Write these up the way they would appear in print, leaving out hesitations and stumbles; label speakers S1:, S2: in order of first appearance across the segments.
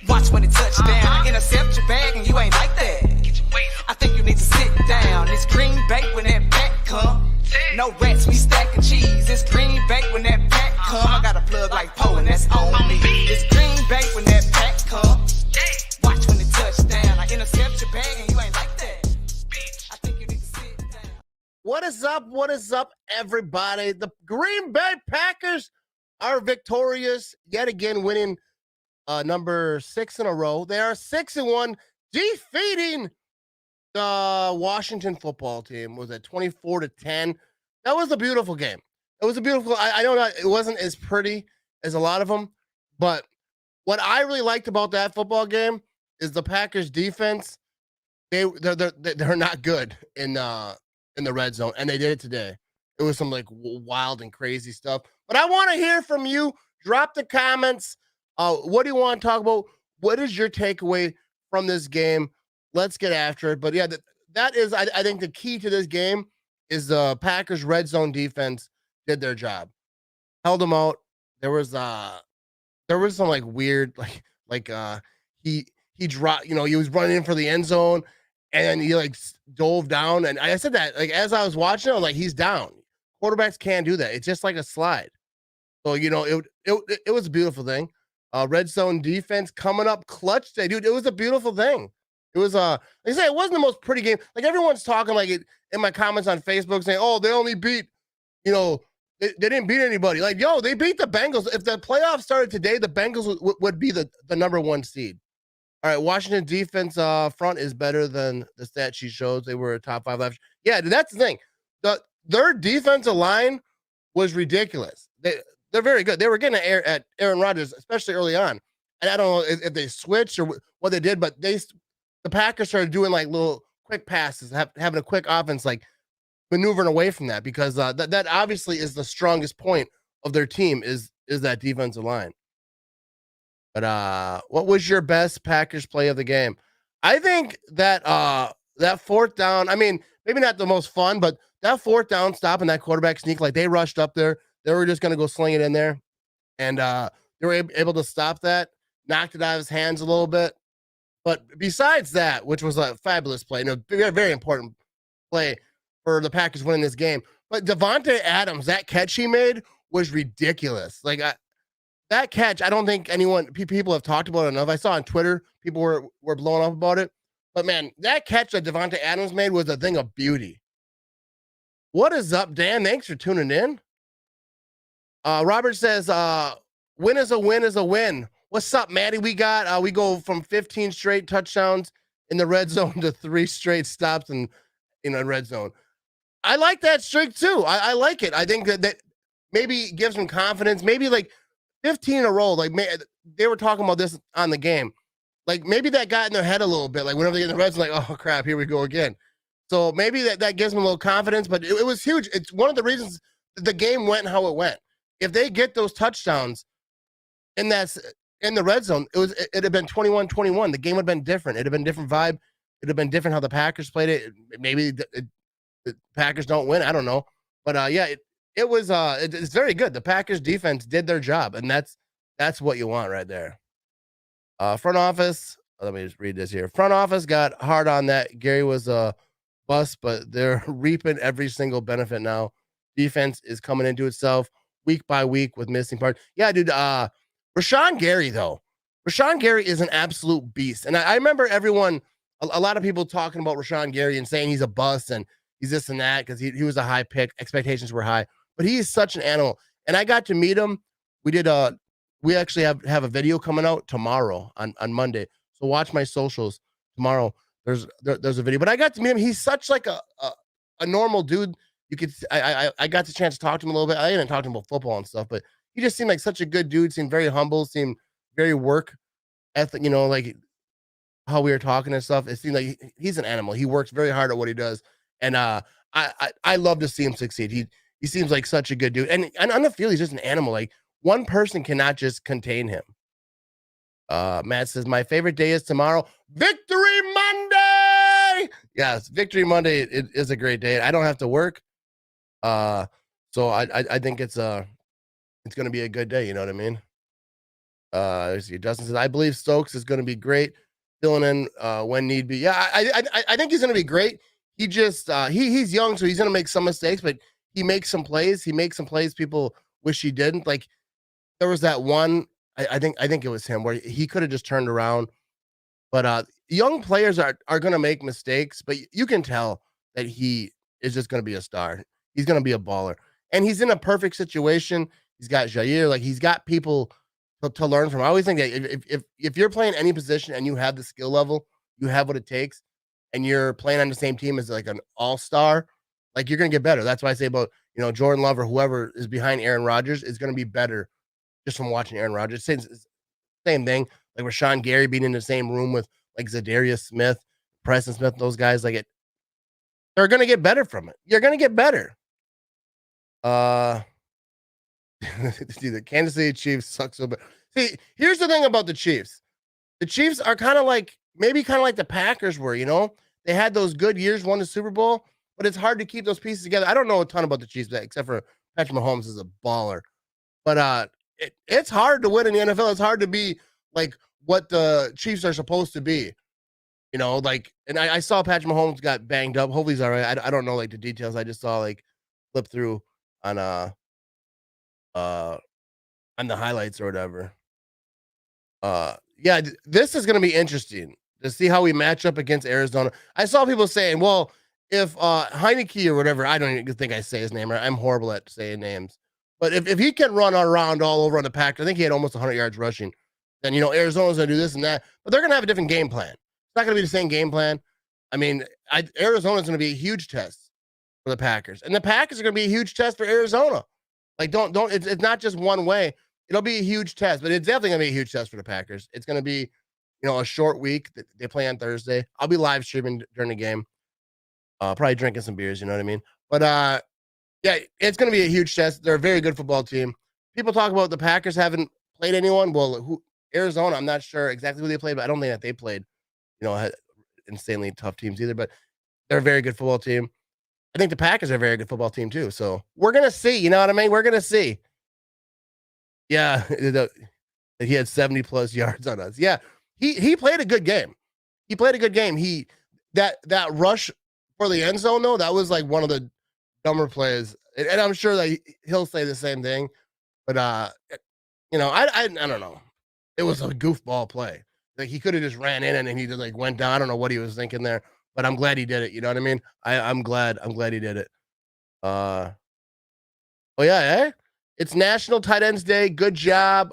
S1: Watch when it touch down. I intercept your bag and you ain't like that. I think you need to sit down. It's Green Bay when that pack come. No rats, we stacking cheese. It's Green Bay when that pack come. I got a plug like Poe and that's on me. It's Green Bay when that pack come. Watch when it touch down. I intercept your bag and you ain't like that. I think you need to sit down.
S2: What is up? What is up, everybody? The Green Bay Packers are victorious yet again, winning number 6 in a row. They are 6-1, defeating the Washington football team. Was it 24-10? That was a beautiful game. It was a beautiful. I know that it wasn't as pretty as a lot of them, but what I really liked about that football game is the Packers defense. They're not good in the red zone, and they did it today. It was some like wild and crazy stuff. But I want to hear from you. Drop the comments. What do you want to talk about? What is your takeaway from this game? Let's get after it. But yeah, that is, I think the key to this game is the Packers red zone defense did their job, held them out. There was some like weird he dropped, he was running in for the end zone and he like dove down. And I said that like as I was watching, I'm like, he's down. Quarterbacks can't do that. It's just like a slide. So it was a beautiful thing. Red zone defense coming up clutch day, dude. It was a beautiful thing. It was like I say, it wasn't the most pretty game. Like everyone's talking like it in my comments on Facebook saying, "Oh, they only beat, they didn't beat anybody." Like, yo, they beat the Bengals. If the playoffs started today, the Bengals would be the number 1 seed. All right, Washington defense front is better than the stat sheet shows. They were a top 5 last. Yeah, that's the thing. Their defensive line was ridiculous. They're very good. They were getting at Aaron Rodgers, especially early on. And I don't know if they switched or what they did, but the Packers started doing like little quick passes, having a quick offense, like maneuvering away from that because that obviously is the strongest point of their team is that defensive line. But what was your best Packers play of the game? I think that that fourth down, I mean, maybe not the most fun, but that fourth down stop and that quarterback sneak, like they rushed up there. They were just going to go sling it in there. And they were able to stop that, knocked it out of his hands a little bit. But besides that, which was a fabulous play, very, very important play for the Packers winning this game. But Davante Adams, that catch he made was ridiculous. Like that catch, I don't think people have talked about it enough. I saw on Twitter, people were blowing up about it. But man, that catch that Davante Adams made was a thing of beauty. What is up, Dan? Thanks for tuning in. Robert says, win is a win is a win. What's up, Maddie? We go from 15 straight touchdowns in the red zone to 3 straight stops in red zone. I like that streak too. I like it. I think that maybe gives them confidence. Maybe like 15 in a row. Like they were talking about this on the game. Like maybe that got in their head a little bit. Like whenever they get in the red zone, like, oh crap, here we go again. So maybe that gives them a little confidence. But it was huge. It's one of the reasons the game went how it went. If they get those touchdowns in the red zone, it'd have been 21-21. The game would have been different. It'd have been a different vibe. It'd have been different how the Packers played it. Maybe the Packers don't win. I don't know. But yeah, it was it's very good. The Packers defense did their job, and that's what you want right there. Front office, let me just read this here. Front office got hard on that. Gary was a bust, but they're reaping every single benefit now. Defense is coming into itself week by week with missing parts. Yeah, dude. Rashawn Gary, though. Rashawn Gary is an absolute beast. And I remember a lot of people talking about Rashawn Gary and saying he's a bust and he's this and that because he was a high pick. Expectations were high. But he is such an animal. And I got to meet him. We actually have a video coming out tomorrow on Monday. So watch my socials tomorrow. There's a video. But I got to meet him. He's such like a normal dude. You could I got the chance to talk to him a little bit. I didn't talk to him about football and stuff, but he just seemed like such a good dude, seemed very humble, seemed very work ethic, like how we were talking and stuff. It seemed like he's an animal. He works very hard at what he does. And I love to see him succeed. He seems like such a good dude. And on the field, he's just an animal. Like one person cannot just contain him. Matt says, my favorite day is tomorrow. Victory Monday. Yes, Victory Monday is a great day. I don't have to work. So I think it's going to be a good day. You know what I mean? Let's see. Justin says, I believe Stokes is going to be great, filling in when need be. Yeah, I think he's going to be great. He just he's young, so he's going to make some mistakes, but he makes some plays. He makes some plays people wish he didn't. Like there was that one. I think it was him where he could have just turned around. But young players are going to make mistakes, but you can tell that he is just going to be a star. He's going to be a baller, and he's in a perfect situation. He's got Jair, like he's got people to learn from. I always think that if you're playing any position and you have the skill level, you have what it takes, and you're playing on the same team as like an all-star, like you're gonna get better. That's why I say about Jordan Love or whoever is behind Aaron Rodgers is gonna be better just from watching Aaron Rodgers. Same thing, like Rashawn Gary being in the same room with like Zadarius Smith, Preston Smith, those guys, like they're gonna get better from it. You're gonna get better. See, the Kansas City Chiefs suck so bad. See, here's the thing about the Chiefs. The Chiefs are kind of like the Packers were, They had those good years, won the Super Bowl, but it's hard to keep those pieces together. I don't know a ton about the Chiefs, except for Patrick Mahomes is a baller. But it's hard to win in the NFL. It's hard to be like what the Chiefs are supposed to be. And I saw Patrick Mahomes got banged up. Hopefully he's all right. I don't know like the details. I just saw like flip through on the highlights or whatever. Yeah, this is going to be interesting to see how we match up against Arizona. I saw people saying, well, if Heineke or whatever, I don't even think I say his name. I'm horrible at saying names. But if he can run around all over on the Packers, I think he had almost 100 yards rushing, then, Arizona's going to do this and that. But they're going to have a different game plan. It's not going to be the same game plan. I mean, Arizona's going to be a huge test for the Packers. And the Packers are going to be a huge test for Arizona. Like, it's not just one way. It'll be a huge test, but it's definitely going to be a huge test for the Packers. It's going to be, a short week. They play on Thursday. I'll be live streaming during the game. Probably drinking some beers, you know what I mean? But, yeah, it's going to be a huge test. They're a very good football team. People talk about the Packers haven't played anyone. Well, Arizona, I'm not sure exactly who they played, but I don't think that they played, insanely tough teams either. But they're a very good football team. I think the Packers are a very good football team too. So we're going to see, you know what I mean? We're going to see. Yeah, he had 70 plus yards on us. Yeah, he played a good game. He played a good game. That rush for the end zone though, that was like one of the dumber plays, and I'm sure that he'll say the same thing. But I don't know. It was a goofball play. Like he could have just ran in and he just like went down. I don't know what he was thinking there, but I'm glad he did it. You know what I mean? I'm glad he did it. Oh yeah, eh? It's National Tight Ends Day. Good job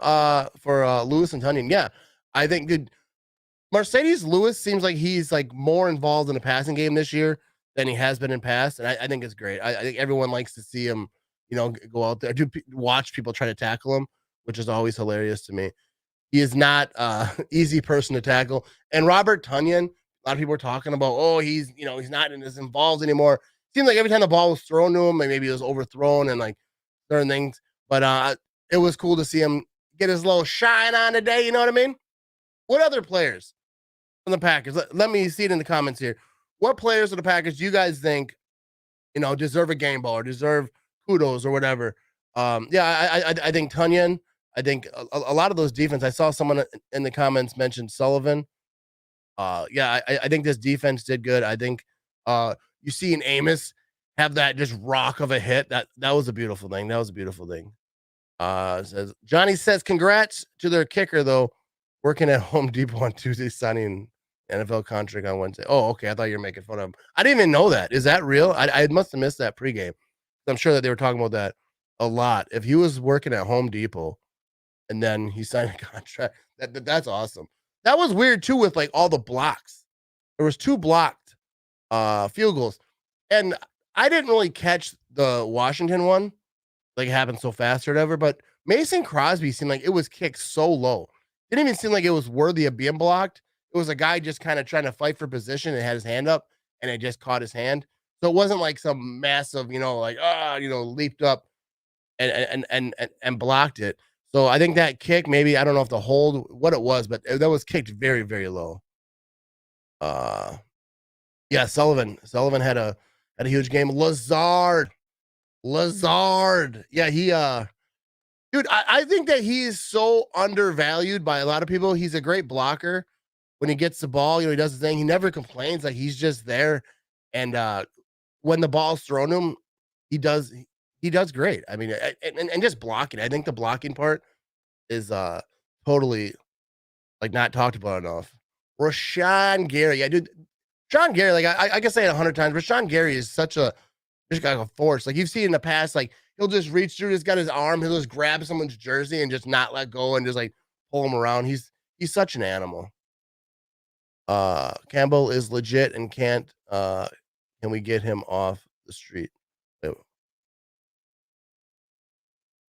S2: for Lewis and Tunyon. Yeah, I think Mercedes Lewis seems like he's like more involved in the passing game this year than he has been in past, and I think it's great. I think everyone likes to see him, go out there, watch people try to tackle him, which is always hilarious to me. He is not easy person to tackle. And Robert Tunyon, a lot of people were talking about, oh, he's not as involved anymore. Seemed like every time the ball was thrown to him, maybe it was overthrown and like certain things. But it was cool to see him get his little shine on today. You know what I mean? What other players from the Packers? Let me see it in the comments here. What players of the Packers do you guys think, deserve a game ball or deserve kudos or whatever? Yeah, I think Tunyon. I think a lot of those defense. I saw someone in the comments mention Sullivan. Yeah, I think this defense did good. I think you see an Amos have that just rock of a hit. That was a beautiful thing. That was a beautiful thing. Johnny says, congrats to their kicker, though, working at Home Depot on Tuesday, signing NFL contract on Wednesday. Oh, okay. I thought you were making fun of him. I didn't even know that. Is that real? I must have missed that pregame. I'm sure that they were talking about that a lot. If he was working at Home Depot and then he signed a contract, that's awesome. That was weird, too, with like all the blocks. There was 2 blocked field goals. And I didn't really catch the Washington one, like it happened so fast or whatever, but Mason Crosby seemed like it was kicked so low. Didn't even seem like it was worthy of being blocked. It was a guy just kind of trying to fight for position and had his hand up and it just caught his hand. So it wasn't like some massive, leaped up and blocked it. So I think that kick, maybe, I don't know if the hold, what it was, but that was kicked very, very low. Yeah, Sullivan had a huge game. Lazard. Yeah, he Dude, I think that he is so undervalued by a lot of people. He's a great blocker when he gets the ball. He does his thing. He never complains. Like he's just there, and when the ball's thrown to him, he does he does great. I mean, and just blocking. I think the blocking part is totally like not talked about enough. Rashawn Gary, yeah, dude. Sean Gary, like I can say it 100 times, but Sean Gary is such a just got a force. Like you've seen in the past, like he'll just reach through, he's got his arm, he'll just grab someone's jersey and just not let go and just like pull him around. He's such an animal. Campbell is legit and can't can we get him off the street?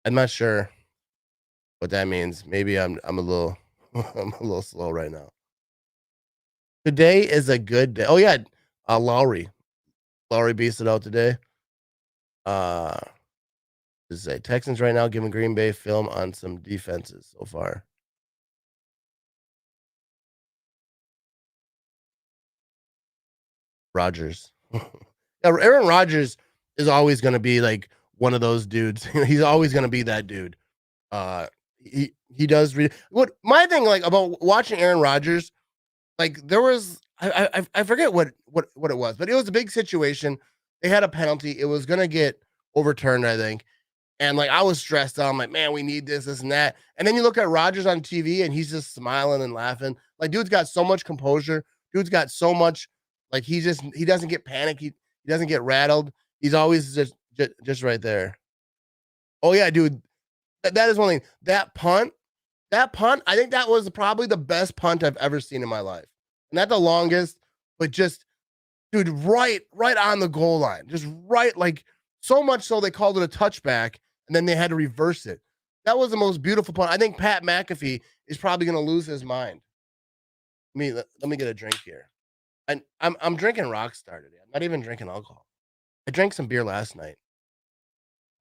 S2: I'm not sure what that means. Maybe I'm a little I'm a little slow right now. Today is a good day. Oh yeah, Lowry. Lowry beats it out today. Uh to say Texans right now giving Green Bay film on some defenses so far. Rodgers. Yeah, Aaron Rodgers is always going to be like one of those dudes. He's always going to be that dude. He does read what my thing like about watching Aaron Rodgers. Like there was I forget what it was, but it was a big situation. They had a penalty. It was going to get overturned, I think. And like I was stressed out. I'm like, man, we need this and that. And then you look at Rodgers on TV and he's just smiling and laughing. Like, dude's got so much composure. Dude's got so much, like he doesn't get panicked. He doesn't get rattled. He's always just right there. Oh yeah, dude. That is one thing. That punt, I think that was probably the best punt I've ever seen in my life. Not the longest, but just dude, right on the goal line. Just right, like so much so they called it a touchback. And then they had to reverse it. That was the most beautiful punt. I think Pat McAfee is probably going to lose his mind. Let me get a drink here. And I'm drinking Rockstar today. I'm not even drinking alcohol. I drank some beer last night.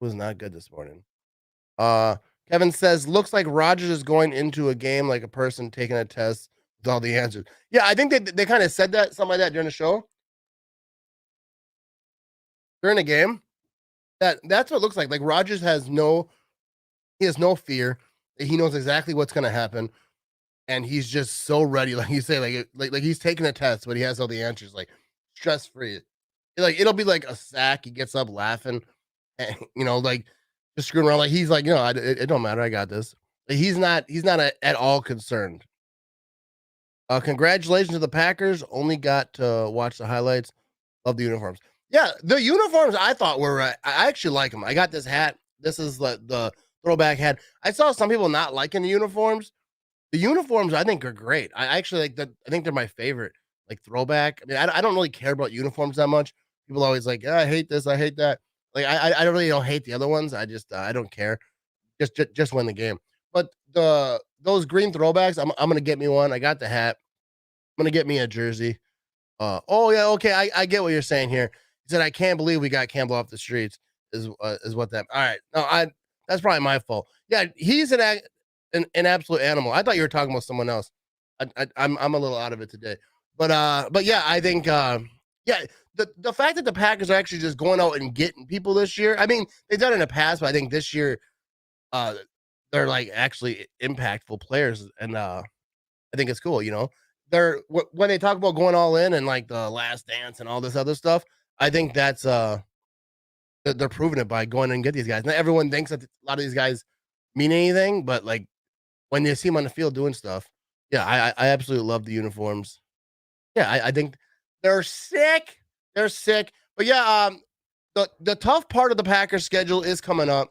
S2: It was not good this morning. Kevin says, looks like Rodgers is going into a game like a person taking a test with all the answers. Yeah, I think they kind of said that, something like that during the show. During the game. That's what it looks like. Like Rodgers has no fear. He knows exactly what's going to happen, and he's just so ready. Like you say, like he's taking a test, but he has all the answers. Like stress free. Like it'll be like a sack. He gets up laughing, and like just screwing around. Like he's like, it don't matter. I got this. Like, he's not at all concerned. Congratulations to the Packers. Only got to watch the highlights. Love the uniforms. Yeah, the uniforms I thought were I actually like them. I got this hat. This is the throwback hat. I saw some people not liking the uniforms. The uniforms I think are great. I actually like that. I think they're my favorite. Like throwback. I mean, I don't really care about uniforms that much. People always like, I hate this, I hate that. Like I really don't hate the other ones. I just I don't care. Just win the game. But those green throwbacks, I'm gonna get me one. I got the hat. I'm gonna get me a jersey. Oh yeah, okay. I get what you're saying here. He said, I can't believe we got Campbell off the streets is what that. All right. No, that's probably my fault. Yeah. He's an absolute animal. I thought you were talking about someone else. I'm a little out of it today, but yeah, I think, yeah, the fact that the Packers are actually just going out and getting people this year. I mean, they've done it in the past, but I think this year, they're like actually impactful players. And, I think it's cool. They're when they talk about going all in and like the last dance and all this other stuff. I think that's they're proving it by going and get these guys. Not everyone thinks that a lot of these guys mean anything, but like when you see them on the field doing stuff, yeah, I absolutely love the uniforms. Yeah, I think they're sick. They're sick. But yeah, the tough part of the Packers schedule is coming up.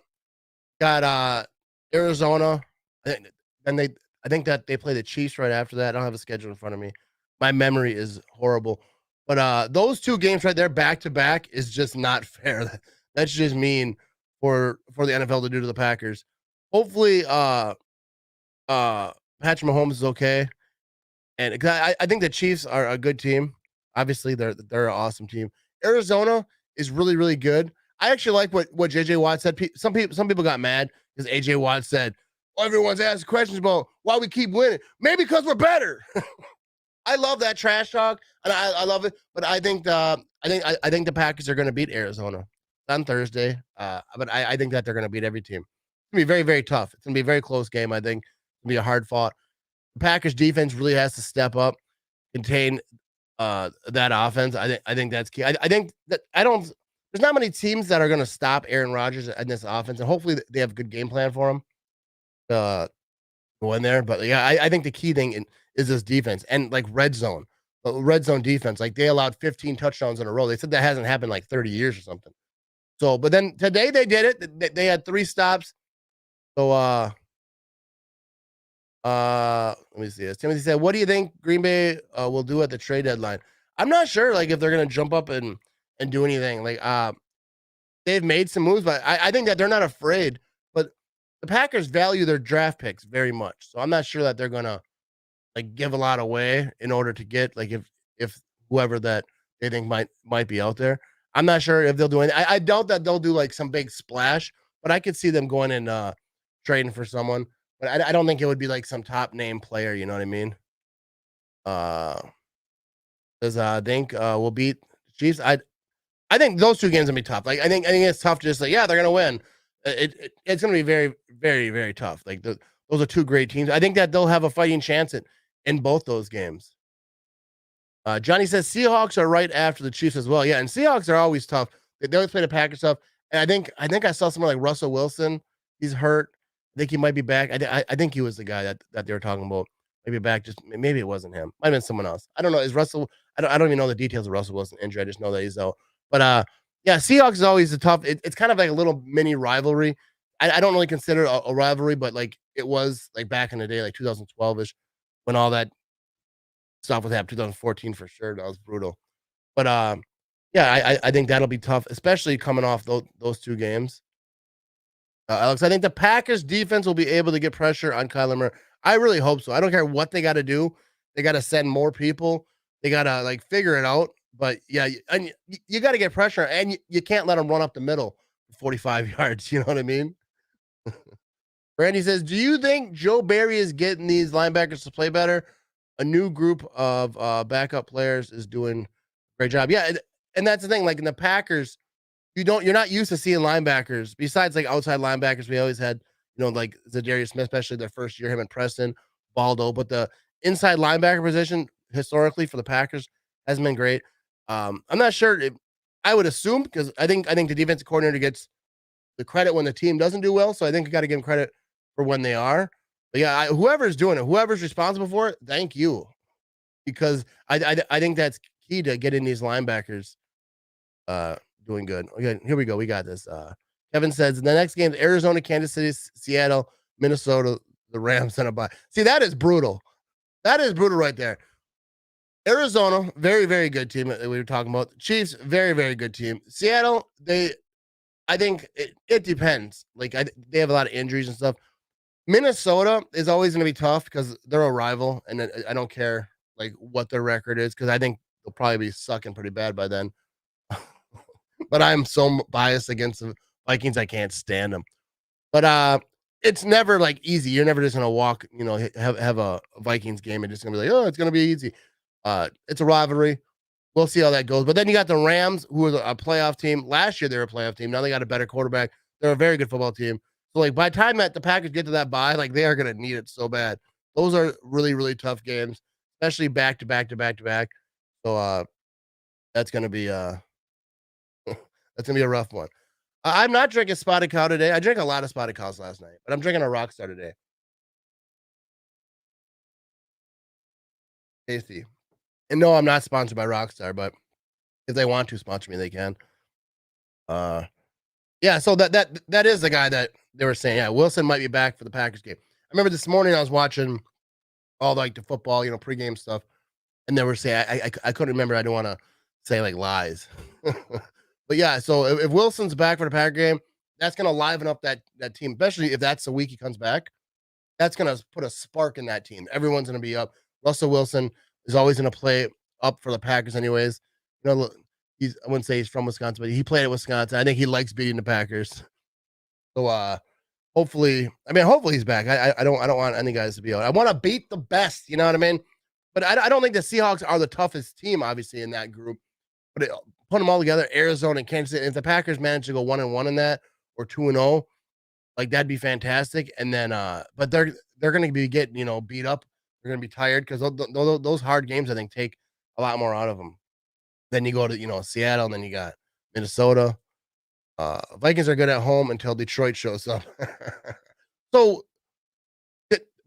S2: Got Arizona, and I think that they play the Chiefs right after that. I don't have a schedule in front of me. My memory is horrible. But those two games right there, back to back, is just not fair. That's just mean for the NFL to do to the Packers. Hopefully, Patrick Mahomes is okay, and I think the Chiefs are a good team. Obviously, they're an awesome team. Arizona is really really good. I actually like what JJ Watt said. Some people got mad because AJ Watt said, "Oh, everyone's asking questions about why we keep winning. Maybe because we're better." I love that trash talk, and I love it. But I think the Packers are going to beat Arizona on Thursday. But I think that they're going to beat every team. gonna be very, very tough. It's gonna be a very close game, I think. It's gonna be a hard fought. The Packers defense really has to step up, contain that offense. I think that's key. I think that I don't there's not many teams that are gonna stop Aaron Rodgers in this offense, and hopefully they have a good game plan for him to go in there. But yeah, I think the key thing is this defense and like red zone defense. Like they allowed 15 touchdowns in a row. They said that hasn't happened in like 30 years or something. So, but then today they did it. They had 3 stops. So, let me see this. Timothy said, "What do you think Green Bay will do at the trade deadline?" I'm not sure, like if they're gonna jump up and do anything. Like, they've made some moves, but I think that they're not afraid. But the Packers value their draft picks very much, so I'm not sure that they're gonna like give a lot away in order to get like if whoever that they think might be out there. I'm not sure if they'll do anything. I doubt that they'll do like some big splash, but I could see them going and trading for someone. But I don't think it would be like some top name player. You know what I mean? Uh, Because I think we'll beat the Chiefs. I think those 2 games gonna be tough. Like I think it's tough to just like yeah they're gonna win. It's gonna be very very very tough. Like those are 2 great teams. I think that they'll have a fighting chance in both those games. Johnny says Seahawks are right after the Chiefs as well. Yeah, and Seahawks are always tough. They always play the Packers tough. And I think I saw someone like Russell Wilson. He's hurt. I think he might be back. I think he was the guy that they were talking about. Maybe back. Just maybe it wasn't him. Might have been someone else. I don't know. Is Russell? I don't even know the details of Russell Wilson injury. I just know that he's out. But yeah, Seahawks is always a tough. It's kind of like a little mini rivalry. I don't really consider it a rivalry, but like it was like back in the day, like 2012 ish, when all that stuff was happening. 2014 for sure. That was brutal. But yeah, I think that'll be tough, especially coming off those 2 games. Alex, I think the Packers defense will be able to get pressure on Kyler Murray. I really hope so. I don't care what they got to do. They got to send more people. They got to like figure it out. But yeah, and you got to get pressure, and you can't let them run up the middle 45 yards. You know what I mean? Randy says, "Do you think Joe Barry is getting these linebackers to play better? A new group of backup players is doing a great job." Yeah, and that's the thing. Like in the Packers, you're not used to seeing linebackers besides like outside linebackers. We always had, like Zadarius Smith, especially their first year, him and Preston, Baldo. But the inside linebacker position historically for the Packers hasn't been great. I'm not sure. I would assume because I think the defensive coordinator gets the credit when the team doesn't do well. So I think you got to give him credit for when they are. But yeah, whoever's doing it, whoever's responsible for it, thank you, because I think that's key to getting these linebackers doing good. Okay, here we go. We got this. Kevin says the next game: Arizona, Kansas City, Seattle, Minnesota, the Rams, and a bye. See, that is brutal. That is brutal right there. Arizona, very, very good team that we were talking about. Chiefs, very, very good team. Seattle, I think it depends. Like they have a lot of injuries and stuff. Minnesota is always going to be tough because they're a rival, and I don't care like what their record is because I think they'll probably be sucking pretty bad by then. But I'm so biased against the Vikings, I can't stand them. But it's never like easy. You're never just going to walk, have a Vikings game and just going to be like, oh, it's going to be easy. It's a rivalry. We'll see how that goes. But then you got the Rams, who are a playoff team. Last year, they were a playoff team. Now they got a better quarterback. They're a very good football team. So, like, by the time that the Packers get to that bye, like, they are going to need it so bad. Those are really, really tough games, especially back to back to back to back. So, that's going to be that's going to be a rough one. I'm not drinking Spotted Cow today. I drank a lot of Spotted Cows last night, but I'm drinking a Rockstar today. Tasty. And no, I'm not sponsored by Rockstar, but if they want to sponsor me, they can. Yeah, so that is the guy that they were saying. Yeah, Wilson might be back for the Packers game. I remember this morning I was watching all like the football, pregame stuff, and they were saying I couldn't remember. I don't want to say like lies, but yeah. So if Wilson's back for the Packer game, that's gonna liven up that team, especially if that's the week he comes back. That's gonna put a spark in that team. Everyone's gonna be up. Russell Wilson is always gonna play up for the Packers, anyways. Look, I wouldn't say he's from Wisconsin, but he played at Wisconsin. I think he likes beating the Packers. So hopefully he's back. I don't want any guys to be out. I want to beat the best, you know what I mean? But I don't think the Seahawks are the toughest team, obviously, in that group. But put them all together, Arizona and Kansas City. If the Packers manage to go 1-1 in that or 2-0, Like that'd be fantastic. And then, but they're going to be getting beat up. They're going to be tired because those hard games I think take a lot more out of them. Then you go to Seattle, and then you got Minnesota. Vikings are good at home until Detroit shows up. So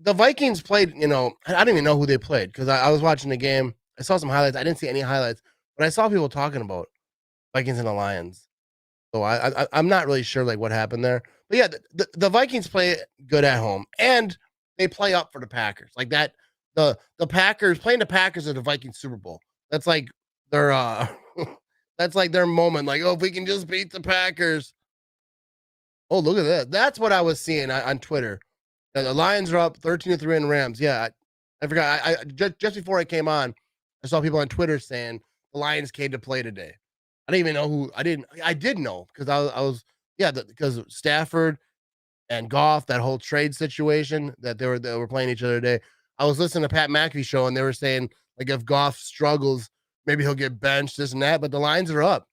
S2: the Vikings played. I don't even know who they played because I was watching the game. I saw some highlights. I didn't see any highlights, but I saw people talking about Vikings and the Lions. So I'm not really sure like what happened there. But yeah, the Vikings play good at home, and they play up for the Packers. Like that, the Packers playing the Packers at the Vikings Super Bowl. That's like their that's like their moment. Like, oh, if we can just beat the Packers. Oh, look at that. That's what I was seeing on Twitter. The Lions are up 13-3 in Rams. Yeah, I forgot. I just before I came on, I saw people on Twitter saying the Lions came to play today. I didn't even know who. I did know because I was because Stafford and Goff, that whole trade situation that they were playing each other today. I was listening to Pat McAfee show and they were saying like if Goff struggles, maybe he'll get benched, this and that. But the Lions are up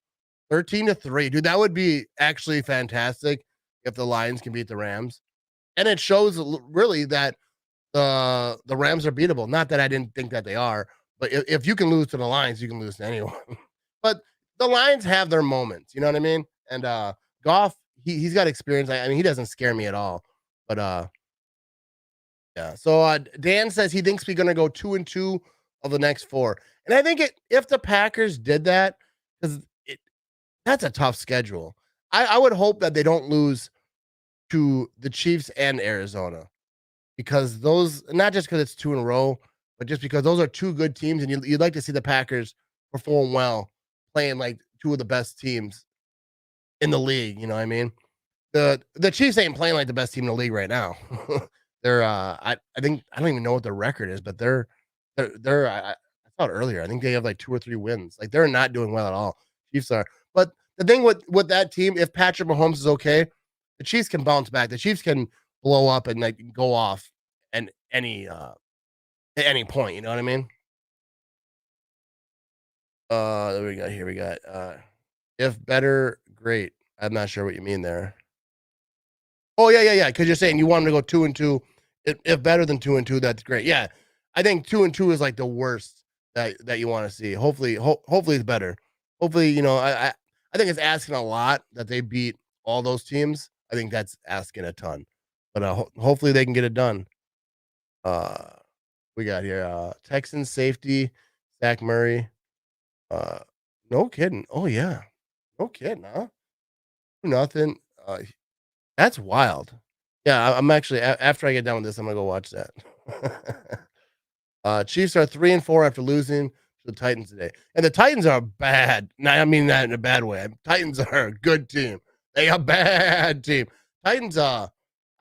S2: 13-3, dude. That would be actually fantastic if the Lions can beat the Rams, and it shows really that the Rams are beatable. Not that I didn't think that they are, but if you can lose to the Lions, you can lose to anyone. But the Lions have their moments, you know what I mean? And Goff, he's got experience. I mean, he doesn't scare me at all. But yeah. So Dan says he thinks we're gonna go 2-2 of the next 4. And I think if the Packers did that, because that's a tough schedule. I would hope that they don't lose to the Chiefs and Arizona. Because those, not just because it's 2 in a row, but just because those are 2 good teams, and you'd like to see the Packers perform well, playing like 2 of the best teams in the league. You know what I mean? The Chiefs ain't playing like the best team in the league right now. They're I think I don't even know what their record is, but they're I thought earlier. I think they have like 2 or 3 wins. Like they're not doing well at all. Chiefs are. But the thing with that team, if Patrick Mahomes is okay, the Chiefs can bounce back. The Chiefs can blow up and like go off and at any point. You know what I mean? There we go. Here we got if better, great. I'm not sure what you mean there. Oh yeah. Because you're saying you want them to go 2-2. If better than 2-2, that's great. Yeah, I think 2-2 is like the worst that you want to see. Hopefully it's better. Hopefully, I think it's asking a lot that they beat all those teams. I think that's asking a ton, but hopefully they can get it done. We got here Texans safety Zach Murray. No kidding. Oh yeah, no kidding, huh? Nothing. That's wild. Yeah, I'm actually after I get done with this, I'm gonna go watch that. Chiefs are 3-4 after losing to the Titans today, and the Titans are bad. Now, I mean that in a bad way. Titans are a good team. They are a bad team. Titans. I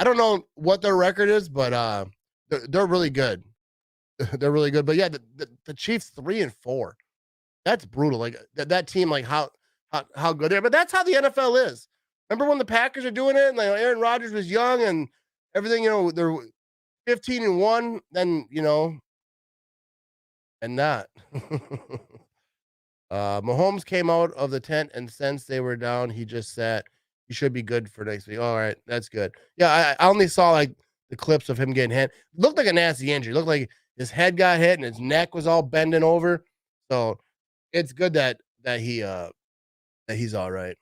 S2: don't know what their record is, but they're really good. They're really good. But yeah, the Chiefs 3-4. That's brutal. Like that team, like how good they are. But that's how the NFL is. Remember when the Packers are doing it, and like Aaron Rodgers was young and everything, they're 15-1, then and not. Mahomes came out of the tent, and since they were down, he just sat. He should be good for next week. All right, that's good. Yeah, I only saw like the clips of him getting hit. Looked like a nasty injury. Looked like his head got hit and his neck was all bending over. So it's good that he's all right.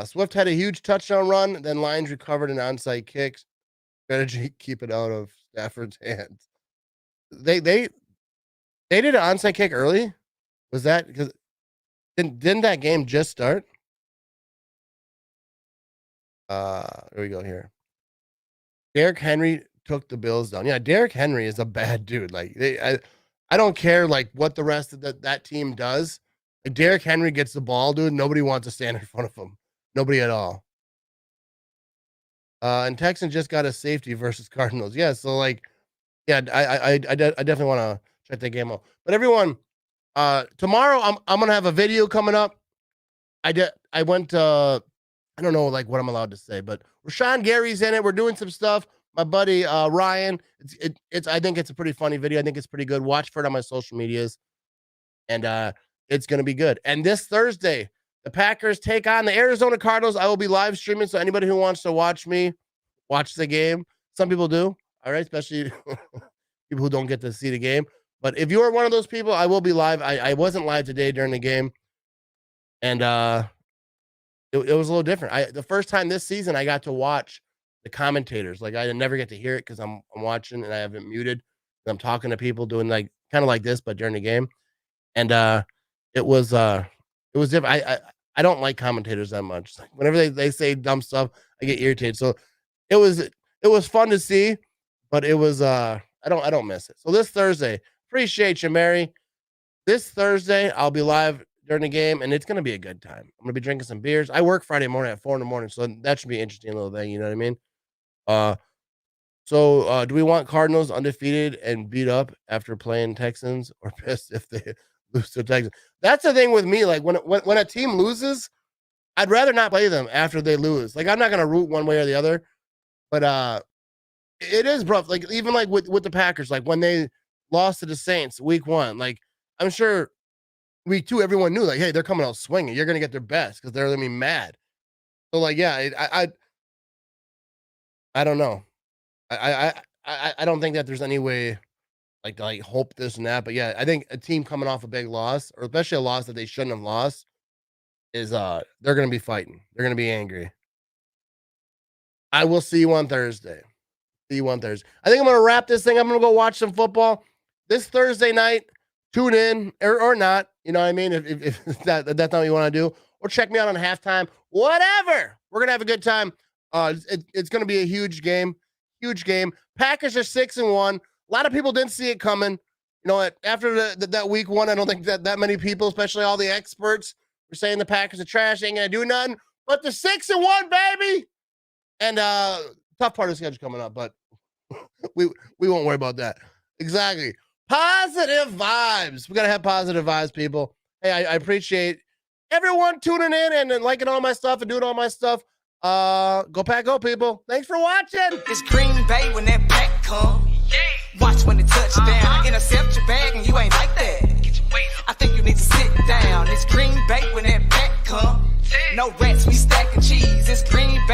S2: Swift had a huge touchdown run, then Lions recovered an onside kick. Strategy, keep it out of Stafford's hands. They did an onside kick early. Was that because didn't that game just start? Here we go here. Derrick Henry took the Bills down. Yeah, Derrick Henry is a bad dude. Like I don't care like what the rest of that team does. Like Derrick Henry gets the ball, dude. Nobody wants to stand in front of him. Nobody at all. And Texans just got a safety versus Cardinals. Yeah, so like, yeah, I definitely want to check that game out. But everyone, tomorrow I'm gonna have a video coming up. I went to I don't know like what I'm allowed to say, but Rashawn Gary's in it. We're doing some stuff. My buddy Ryan. It's I think it's a pretty funny video. I think it's pretty good. Watch for it on my social medias, and it's gonna be good. And this Thursday, The Packers take on the Arizona Cardinals. I will be live streaming, so anybody who wants to watch me watch the game. Some people do, all right, especially people who don't get to see the game. But if you are one of those people, I will be live. I wasn't live today during the game, and it was a little different. The first time this season, I got to watch the commentators. Like I never get to hear it because I'm watching and I have it muted. And I'm talking to people doing like kind of like this, but during the game, and it was different. I don't like commentators that much. Like whenever they say dumb stuff, I get irritated. So it was fun to see, but it was I don't miss it. So this Thursday, appreciate you, Mary. This Thursday, I'll be live during the game, and it's gonna be a good time. I'm gonna be drinking some beers. I work Friday morning at 4 a.m, so that should be an interesting little thing. You know what I mean? So do we want Cardinals undefeated and beat up after playing Texans, or pissed if they lose to Texans? That's the thing with me. Like when a team loses, I'd rather not play them after they lose. Like I'm not gonna root one way or the other, but it is rough. Like even like with the Packers, like when they lost to the Saints week 1, like I'm sure week 2 everyone knew like, hey, they're coming out swinging. You're gonna get their best because they're gonna be mad. So like, yeah, I don't know. I don't think that there's any way like to like hope this and that. But yeah, I think a team coming off a big loss, or especially a loss that they shouldn't have lost, is they're gonna be fighting. They're gonna be angry. I will see you on Thursday. See you on Thursday. I think I'm gonna wrap this thing. I'm gonna go watch some football this Thursday night. Tune in or not. You know what I mean? If that's not what you want to do, or check me out on halftime. Whatever. We're gonna have a good time. It's gonna be a huge game. Huge game. Packers are 6-1. A lot of people didn't see it coming. You know, after that week 1, I don't think that many people, especially all the experts, were saying the Packers are trash, ain't gonna do nothing. But the 6-1, baby. And tough part of the schedule coming up, but we won't worry about that. Exactly. Positive vibes. We gotta have positive vibes, people. Hey, I appreciate everyone tuning in and liking all my stuff and doing all my stuff. Go Pack, go, people. Thanks for watching.
S1: It's Green Bay when that pack come. Watch when the touchdown. Intercept your bag and you ain't like that. I think you need to sit down. It's Green Bay when that pack come. No rats, we stacking cheese. It's Green Bay.